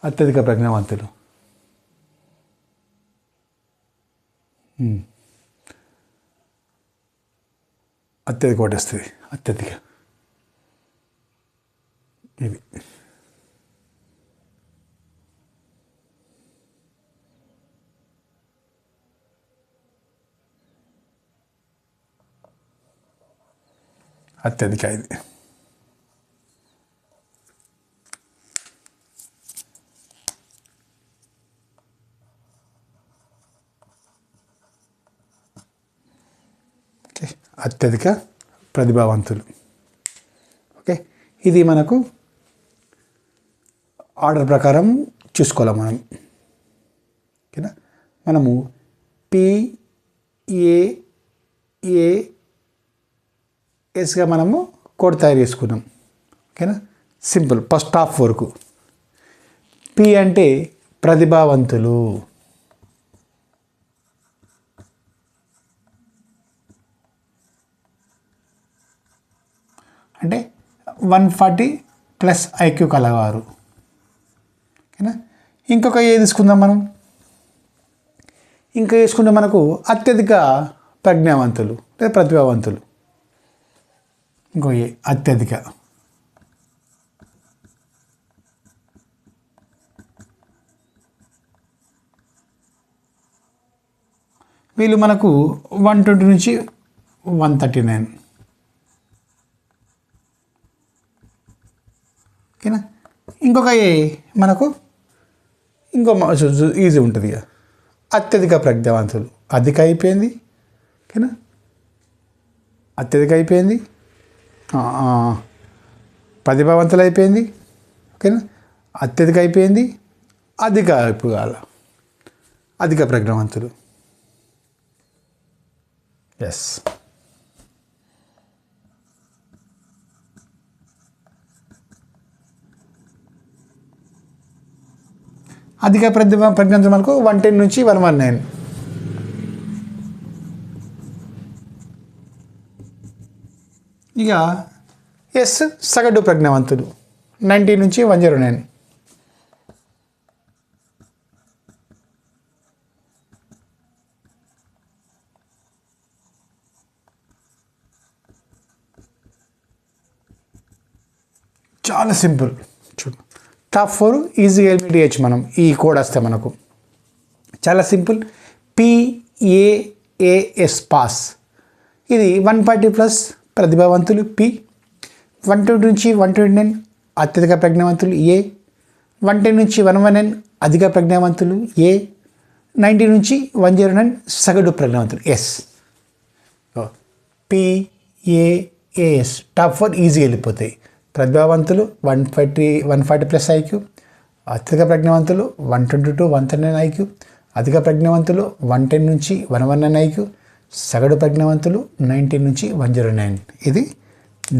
అత్యధిక ప్రజ్ఞావంతులు, అత్యధిక ఒకటి వస్తుంది. అత్యధిక ఇది అత్యధిక ఇది. ఓకే, అత్యధిక ప్రతిభావంతులు. ఓకే, ఇది మనకు ఆర్డర్ ప్రకారం చూసుకోవాలి మనం. ఓకేనా, మనము PAASగా మనము కోడ్ తయారు చేసుకున్నాం. ఓకేనా, సింపుల్. ఫస్ట్ హాఫ్ వరకు P అంటే ప్రతిభావంతులు, అంటే 140+ IQ కలవారు. ఓకేనా, ఇంకొక ఏ తీసుకుందాం మనం. ఇంకా వేసుకుంటే మనకు అత్యధిక ప్రజ్ఞావంతులు లేదా ప్రతిభావంతులు. ఇంకో ఏ అత్యధిక. వీళ్ళు మనకు 120 నుంచి 139. ఓకేనా, ఇంకొక ఏ మనకు ఇంకో ఈజీ ఉంటుంది ఇక. అత్యధిక ప్రజ్ఞావంతులు. అధిక అయిపోయింది. ఓకేనా, అత్యధిక అయిపోయింది. ప్రతిభావంతులు అయిపోయింది. ఓకేనా, అత్యధిక అయిపోయింది. అధిక ఇప్పుడు అధిక ప్రజ్ఞావంతులు. ఎస్, అధిక ప్రజ్ఞావంతులు మనకు 110 నుంచి 119. ఇక ఎస్ సగటు ప్రజ్ఞావంతులు 90 నుంచి 109. చాలా సింపుల్. చూడు, టాప్ 4 ఈజీగా ఎలిమినేట్ చేయొచ్చు మనం. ఈ కోడ్ వస్తే మనకు చాలా సింపుల్. PAAS pass. ఇది 140+ ప్రతిభావంతులు P, 120 నుంచి 129 అత్యధిక ప్రజ్ఞావంతులు A, 110 నుంచి 119 అధిక ప్రజ్ఞావంతులు A, 90 నుంచి 109 సగటు ప్రజ్ఞావంతులు S. PAAS టాప్ 4 ఈజీగా వెళ్ళిపోతాయి. ప్రతిభావంతులు 140+ IQ, అత్యధిక ప్రజ్ఞావంతులు 120 to 139 IQ, అధిక ప్రజ్ఞావంతులు 110 నుంచి 119 IQ, సగటు ప్రజ్ఞావంతులు 90 నుంచి 109. ఇది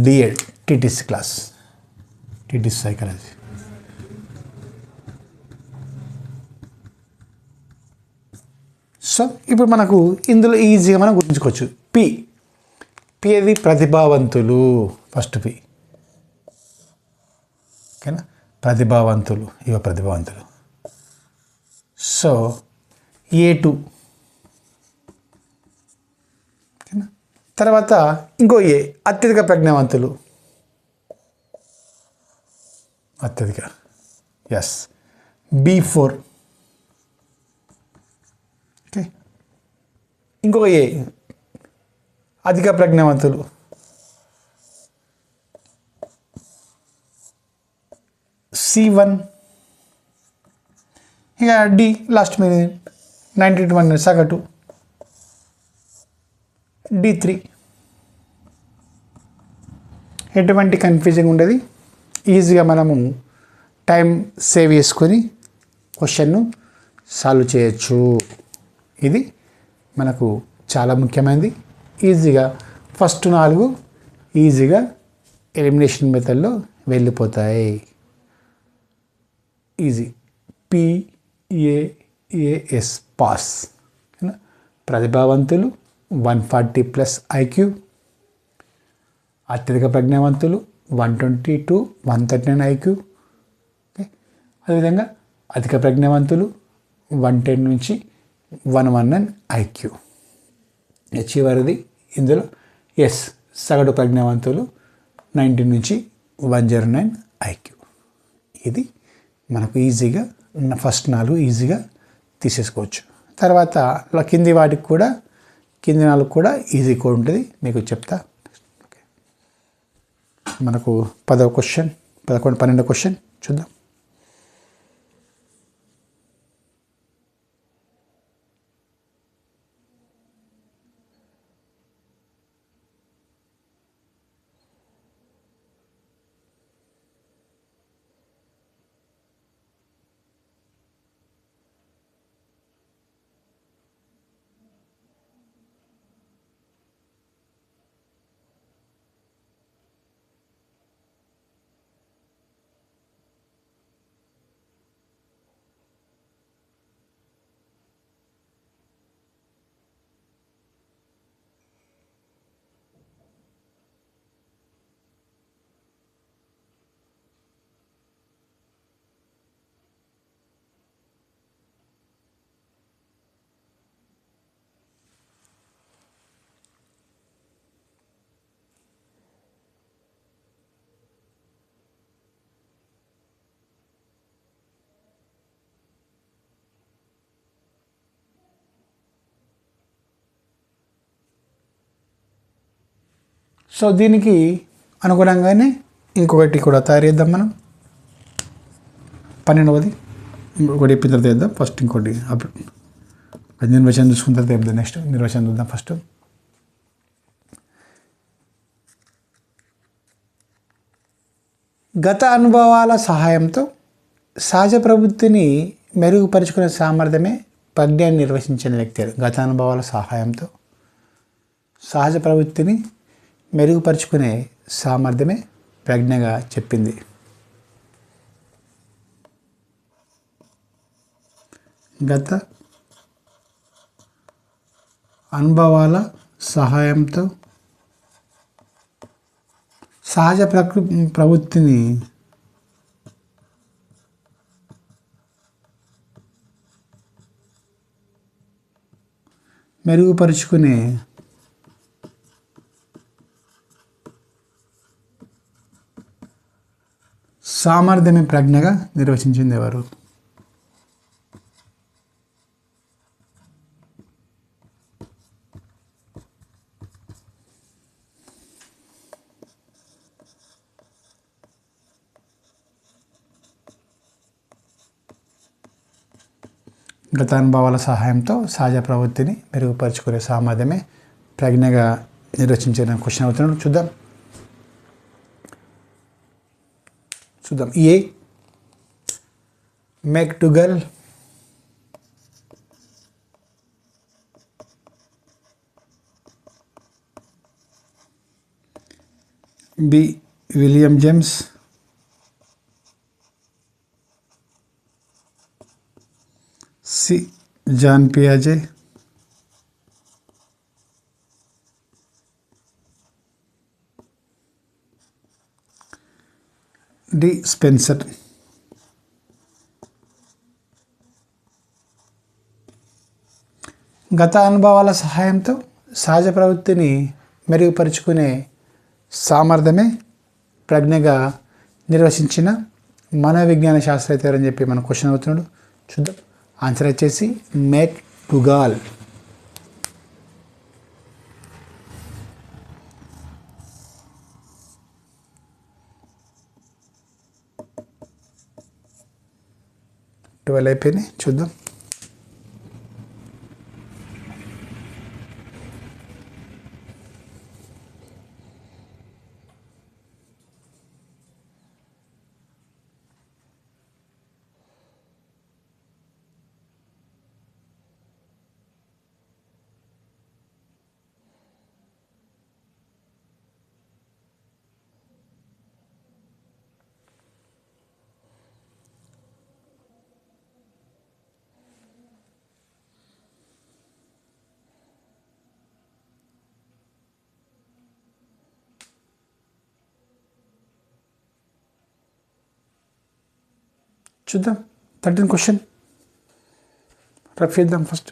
DED TTC class, TTC psychology. So ఇప్పుడు మనకు ఇందులో ఈజీగా మనం గుర్తుంచుకోవచ్చు. P అది ప్రతిభావంతులు. First P. ఓకేనా, ప్రతిభావంతులు. ఇవ ప్రతిభావంతులు. So A2. ఓకేనా, తర్వాత ఇంకో ఏ అత్యధిక ప్రజ్ఞావంతులు. అత్యధిక ఎస్ B4. ఓకే, ఇంకొక ఏ అధిక ప్రజ్ఞావంతులు C1. ఇక D లాస్ట్ మీద 90 to 100 సగటు D3. ఎటువంటి కన్ఫ్యూజింగ్ ఉండదు. ఈజీగా మనము టైం సేవ్ చేసుకొని క్వశ్చన్ను సాల్వ్ చేయొచ్చు. ఇది మనకు చాలా ముఖ్యమైనది. ఈజీగా ఫస్ట్ 4 ఈజీగా ఎలిమినేషన్ మెథడ్లో వెళ్ళిపోతాయి. ఈజీ. PAAS pass. ప్రతిభావంతులు 140+ IQ, అత్యధిక ప్రజ్ఞావంతులు 120 to 139 IQ. ఓకే, అదేవిధంగా అధిక ప్రజ్ఞావంతులు 110 నుంచి 119 IQ. చివరిది ఇందులో సగటు ప్రజ్ఞావంతులు 90 నుంచి 109 IQ. ఇది మనకు ఈజీగా ఫస్ట్ 4 ఈజీగా తీసేసుకోవచ్చు. తర్వాత కింది 4 కూడా ఈజీ కూడా ఉంటుంది, మీకు చెప్తా. మనకు 10వ క్వశ్చన్, 11, 12వ క్వశ్చన్ చూద్దాం. సో దీనికి అనుగుణంగానే ఇంకొకటి కూడా తయారు చేద్దాం మనం. 12వది ఒకటి చెప్పిన తర్వాత చేద్దాం. ఫస్ట్ ఇంకోటి నిర్వచనం చూసుకున్న తర్వాత చెప్దాం. నెక్స్ట్ నిర్వచనం చూద్దాం. ఫస్ట్ గత అనుభవాల సహాయంతో సహజ ప్రవృత్తిని మెరుగుపరుచుకునే సామర్థ్యమే ప్రజ్ఞని నిర్వచించిన వ్యక్తి. గత అనుభవాల సహాయంతో సహజ ప్రవృత్తిని మెరుగుపరుచుకునే సామర్థ్యమే ప్రజ్ఞగా చెప్పింది. గత అనుభవాల సహాయంతో సహజ ప్రవృత్తిని మెరుగుపరుచుకునే సామర్థ్యమే ప్రజ్ఞగా నిర్వచించింది ఎవరు? గత అనుభవాల సహాయంతో సహజ ప్రవృత్తిని మెరుగుపరుచుకునే సామర్థ్యమే ప్రజ్ఞగా నిర్వచించిన క్వశ్చన్ అవుతున్నాడు. చూద్దాం. A McDougall, B William James, C Jean పియాజే, డి స్పెన్సర్. గత అనుభవాల సహాయంతో సహజ ప్రవృత్తిని మెరుగుపరుచుకునే సామర్థ్యమే ప్రజ్ఞగా నిర్వచించిన మనోవిజ్ఞాన శాస్త్రవేత్త అని చెప్పి మన క్వశ్చన్ అవుతున్నాడు. చూద్దాం. ఆన్సర్ వచ్చేసి మెక్డూగల్. అయిపోయినాయి. చూద్దాం. చూద్దాం. 13 క్వశ్చన్ రఫ్ చేద్దాం ఫస్ట్.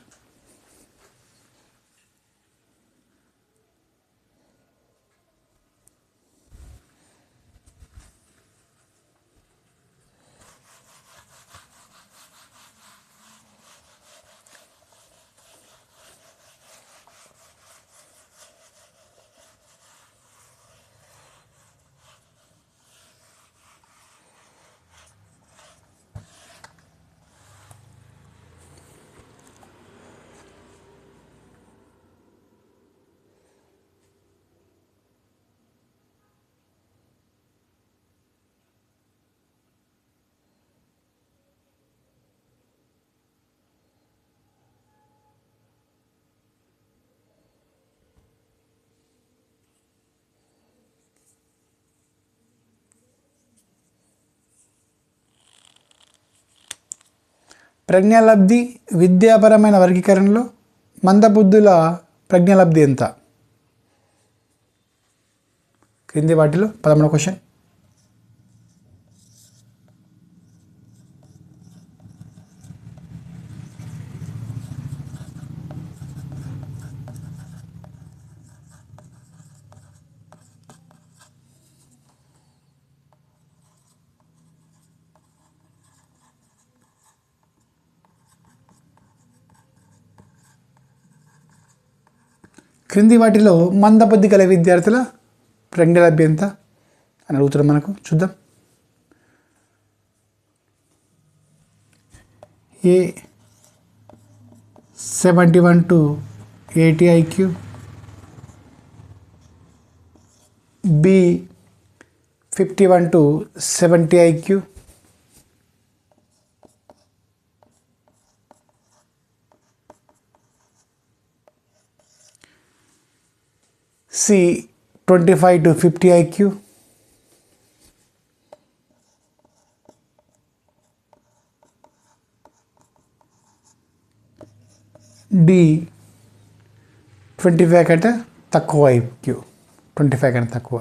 ప్రజ్ఞాలబ్ధి విద్యాపరమైన వర్గీకరణలో మందబుద్ధుల ప్రజ్ఞాలబ్ధి ఎంత? క్రింది వాటిలో 13వ క్వశ్చన్. క్రింది వాటిలో మందబుద్ధి గల విద్యార్థుల ప్రజ్ఞాలబ్ధి ఎంత అని అడుగుతున్నాం మనకు. చూద్దాం. A 71 to 80 IQ, B 51 to 70 IQ, C 25 to 50 IQ, D 25 కంటే తక్కువ IQ, 25 కంటే తక్కువ.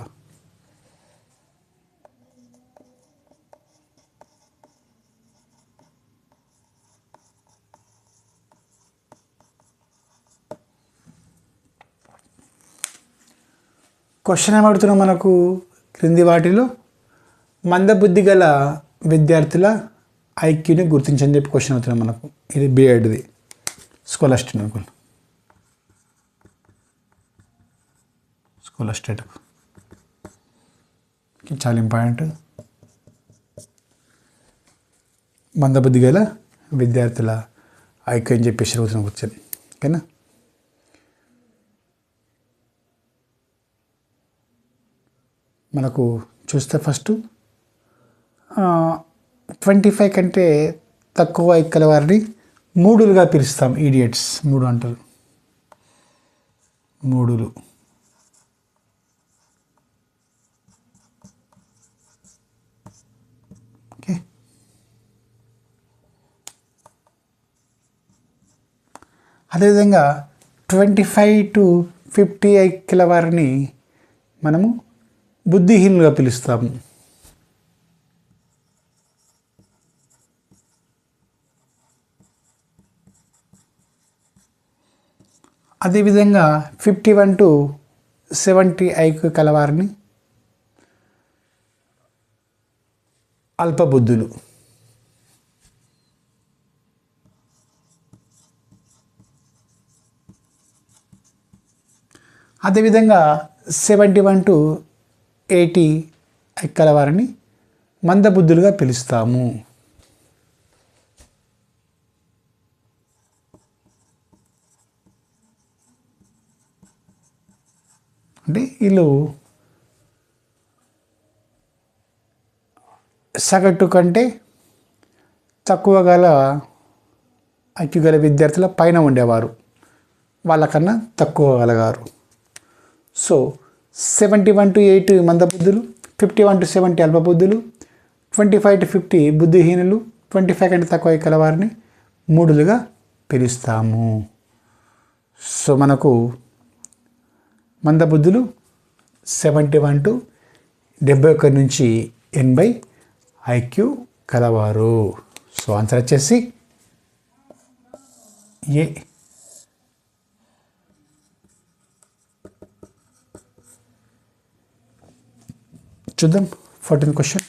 క్వశ్చన్ ఏమడుతున్నాం మనకు? క్రింది వాటిలో మందబుద్ధి గల విద్యార్థుల ఐక్యూని గుర్తించని చెప్పి క్వశ్చన్ అవుతున్నాం మనకు. ఇది B.Edది స్కాలర్స్టేట్ అనుకో. స్కాలర్స్టేట్ చాలా ఇంపార్టెంట్. మందబుద్ధి గల విద్యార్థుల ఐక్యూ అని చెప్పేసి అడుగుతున్నాం క్వశ్చన్. ఓకేనా? మనకు చూస్తే ఫస్ట్ 25 కంటే తక్కువ ఐక్యల వారిని మూడులుగా పిలుస్తాం. ఈడియట్స్ 3 అంటారు. మూడులు. ఓకే. అదేవిధంగా 25 to 50 ఐక్యల వారిని మనము బుద్ధిహీనులుగా పిలుస్తాము. అదేవిధంగా 51 to 70 ఐక్యూ కలవారిని అల్పబుద్ధులు. అదేవిధంగా 71 to 80 ఐక్యల వారిని మందబుద్ధులుగా పిలుస్తాము. అంటే వీళ్ళు సగటు కంటే తక్కువ గల ఐక్యూ గల విద్యార్థుల పైన ఉండేవారు, వాళ్ళకన్నా తక్కువ గలగారు. సో 71 to 80 మందబుద్ధులు, 51 to 70 అల్పబుద్ధులు, 25 to 50 బుద్ధిహీనులు, 25 కంటే తక్కువ ఐక్యల వారిని మూడులుగా పిలుస్తాము. సో మనకు మందబుద్ధులు 71 to 71 నుంచి 80 ఐక్యూ కలవారు. సో ఆన్సర్ వచ్చేసి ఏ. చూద్దాం 14th క్వశ్చన్.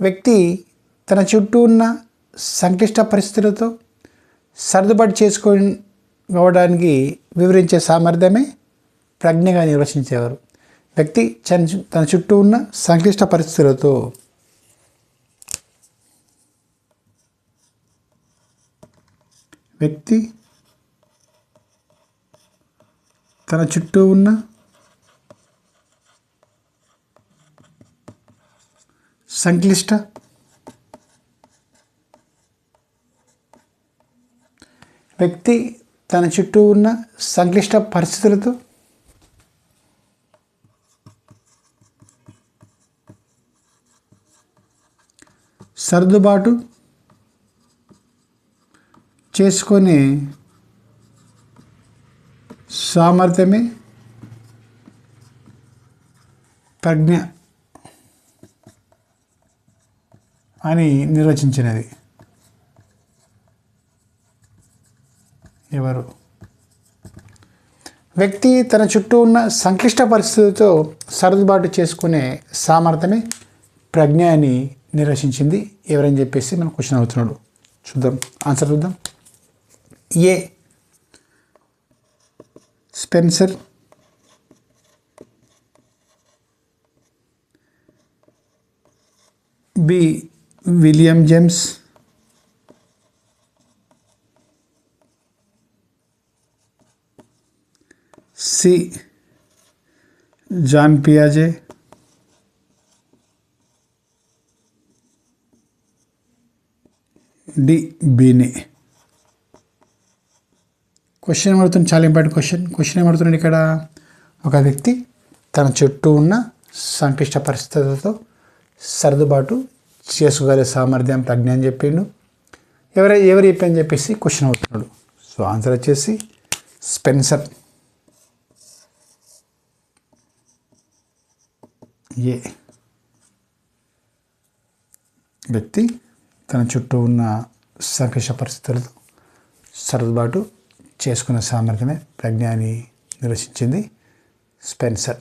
వ్యక్తి తన చుట్టూ ఉన్న సంక్లిష్ట పరిస్థితులతో సర్దుబాటు చేసుకోవడానికి వివరించే సామర్థ్యమే ప్రజ్ఞగా నిర్వచించేవారు. వ్యక్తి తన చుట్టూ ఉన్న సంక్లిష్ట పరిస్థితులతో వ్యక్తి తన చుట్టూ ఉన్న సంక్లిష్ట వ్యక్తి తన చుట్టూ ఉన్న సంక్లిష్ట పరిస్థితులతో సర్దుబాటు చేసుకునే సామర్థ్యమే ప్రజ్ఞ అని నిర్వచించినది. ఎవరు? వ్యక్తి తన చుట్టూ ఉన్న సంక్లిష్ట పరిస్థితులతో సర్దుబాటు చేసుకునే సామర్థ్యమే ప్రజ్ఞ అని నిర్వచించింది ఎవరని చెప్పేసి మనం క్వశ్చన్ అవుతున్నాడు. చూద్దాం ఆన్సర్ చూద్దాం. A Spencer, B William James, C Jean పియాజే, డి బీనే. క్వశ్చన్ ఏమడుతుంది? చాలా ఇంపార్టెంట్ క్వశ్చన్ ఏమడుతున్నాడు ఇక్కడ? ఒక వ్యక్తి తన చుట్టూ ఉన్న సంక్లిష్ట పరిస్థితులతో సర్దుబాటు చేసుకోగల సామర్థ్యం ప్రజ్ఞ అని చెప్పిండు. ఎవరు చెప్పని చెప్పేసి క్వశ్చన్ అవుతున్నాడు. సో ఆన్సర్ వచ్చేసి స్పెన్సర్. ఏ వ్యక్తి తన చుట్టూ ఉన్న సంక్లిష్ట పరిస్థితులతో సర్దుబాటు చేసుకున్న సామర్థ్యమే ప్రజ్ఞ అని నిర్వచించింది స్పెన్సర్.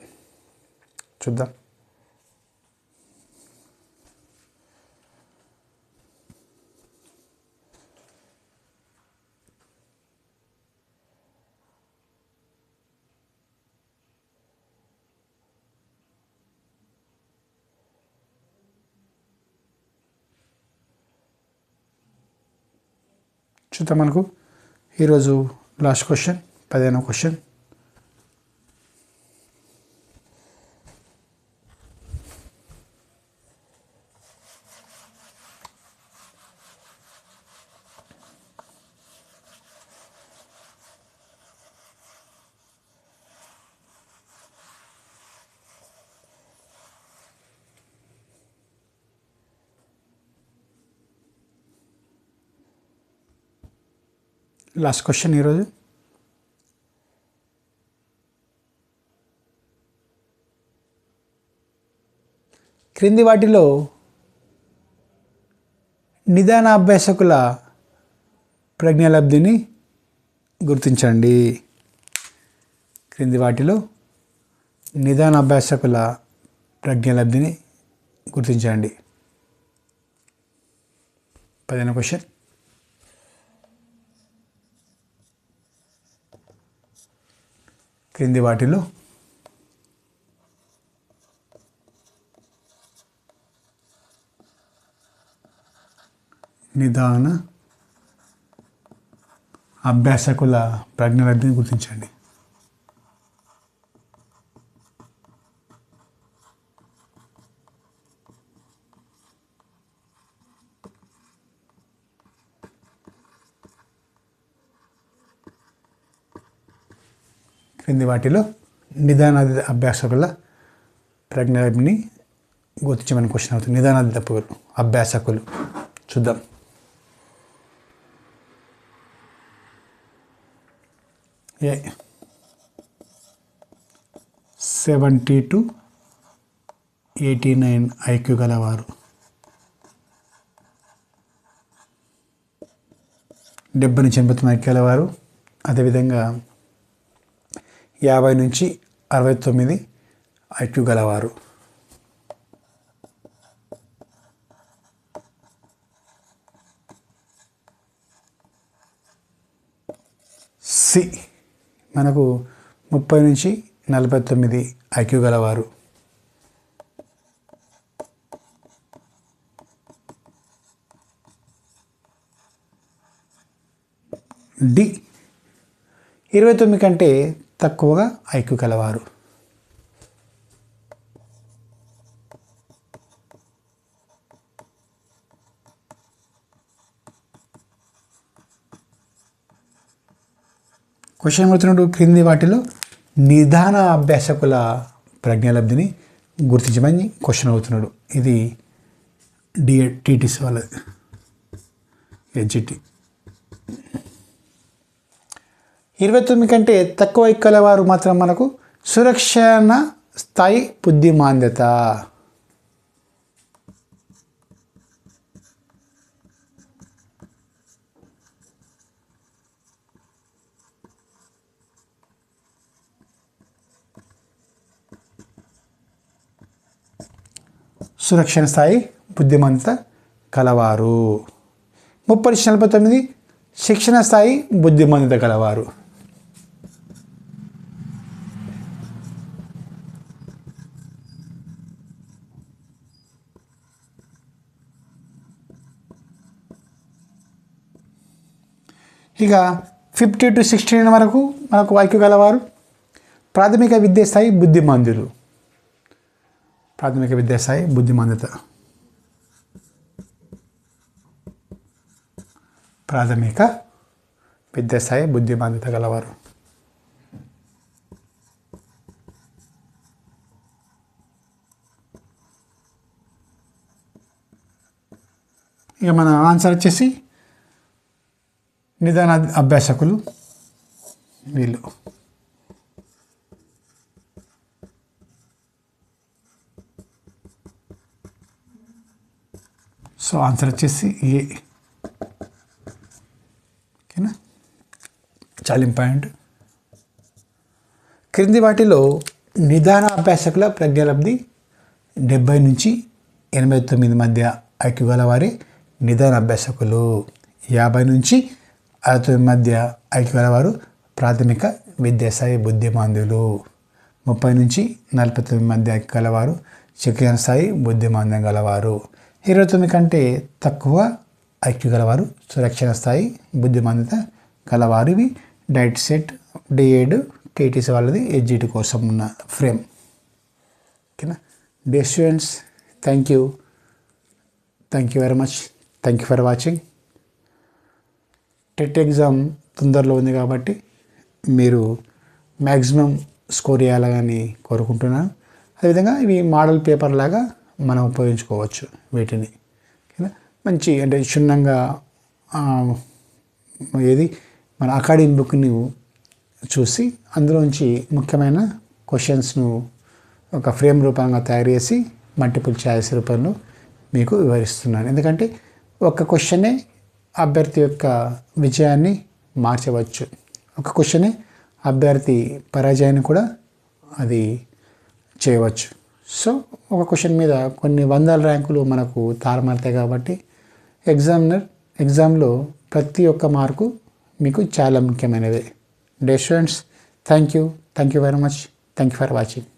చూద్దాం. మనకు ఈరోజు లాస్ట్ క్వశ్చన్, 15వ క్వశ్చన్. లాస్ట్ క్వశ్చన్ ఈరోజు. క్రింది వాటిలో నిదాన అభ్యాసకుల ప్రజ్ఞాలబ్ధిని గుర్తించండి. క్రింది వాటిలో నిదాన అభ్యాసకుల ప్రజ్ఞాలబ్ధిని గుర్తించండి. 10వ క్వశ్చన్. క్రింది వాటిలో నిదాన అభ్యాసకుల ప్రజ్ఞాలబ్ధిని గుర్తించండి. క్రింది వాటిలో నిదాన అభ్యాసకుల ప్రజ్ఞాలబ్ధిని గుర్తించమని క్వశ్చన్ అవుతుంది. నిదాన అభ్యాసకులు చూద్దాం. ఏ 70 to 89 ఐక్యూ గలవారు, 70 నుంచి 89 ఐక్యూ గలవారు, అదేవిధంగా 50 నుంచి 69 ఐక్యూ గలవారు. సి మనకు 30 నుంచి 49 ఐక్యూ గలవారు. డి 29 కంటే తక్కువగా ఐక్యూ కలవారు. క్వశ్చన్ అడుగుతున్నాడు, క్రింది వాటిలో నిదాన అభ్యాసకుల ప్రజ్ఞాలబ్ధిని గుర్తించమని క్వశ్చన్ అవుతున్నాడు. ఇది టీటీసీ వాళ్ళది, హెచ్జిటి. 29 కంటే తక్కువ ఐక్యూ కలవారు మాత్రం మనకు సురక్షణ స్థాయి బుద్ధిమాంద్యత. సురక్షణ స్థాయి బుద్ధిమంత కలవారు. 30 నుంచి 49 శిక్షణ స్థాయి బుద్ధిమంత కలవారు. ఇక 50 to 69 వరకు మనకు ఐక్యూ కలవారు ప్రాథమిక విద్యాస్థాయి బుద్ధిమంతులు. ప్రాథమిక విద్యాస్థాయి బుద్ధిమందత. ప్రాథమిక విద్యాస్థాయి బుద్ధిమందత గలవారు. ఇక మన ఆన్సర్ వచ్చేసి నిదాన అభ్యాసకులు వీళ్ళు. సో ఆన్సర్ వచ్చేసి ఏ. ఓకేనా, చాలా ఇంపార్టెంట్. క్రింది వాటిలో నిదాన అభ్యాసకుల ప్రజ్ఞాలబ్ధి 70 నుంచి 89 మధ్య ఐక్యూ గలవారే నిదాన అభ్యాసకులు. 50 నుంచి 69 మధ్య ఐక్యూ గలవారు ప్రాథమిక విద్యాస్థాయి బుద్ధిమాంద్యులు. 30 నుంచి 49 మధ్య ఐక్యూ గలవారు శిక్షణ స్థాయి బుద్ధిమాంద్యం గలవారు. 29 కంటే తక్కువ ఐక్యూ గలవారు సురక్షణ స్థాయి బుద్ధిమందత గలవారు. ఇవి డైట్ సెట్ D7 టీటీసీ వాళ్ళది హెచ్జిటి కోసం ఉన్న ఫ్రేమ్. ఓకేనా dear students, thank you very much. Thank you for watching. TET exam తొందరలో ఉంది కాబట్టి మీరు మ్యాక్సిమం స్కోర్ చేయాలని కోరుకుంటున్నాను. అదేవిధంగా ఇవి మోడల్ పేపర్ లాగా మనం ఉపయోగించుకోవచ్చు వీటిని. మంచి అంటే క్షుణ్ణంగా ఏది మన అకాడమిక్ బుక్ని చూసి అందులోంచి ముఖ్యమైన క్వశ్చన్స్ను ఒక ఫ్రేమ్ రూపంగా తయారు చేసి మల్టిపుల్ ఛాయిస్ రూపంలో మీకు వివరిస్తున్నాను. ఎందుకంటే ఒక క్వశ్చనే అభ్యర్థి యొక్క విజయాన్ని మార్చవచ్చు, ఒక క్వశ్చనే అభ్యర్థి పరాజయాన్ని కూడా అది చేయవచ్చు. సో ఒక క్వశ్చన్ మీద కొన్ని వందల ర్యాంకులు మనకు తారుమారుతాయి కాబట్టి ఎగ్జామ్లో ప్రతి ఒక్క మార్కు మీకు చాలా ముఖ్యమైనది. Day students, thank you very much. Thank you for watching.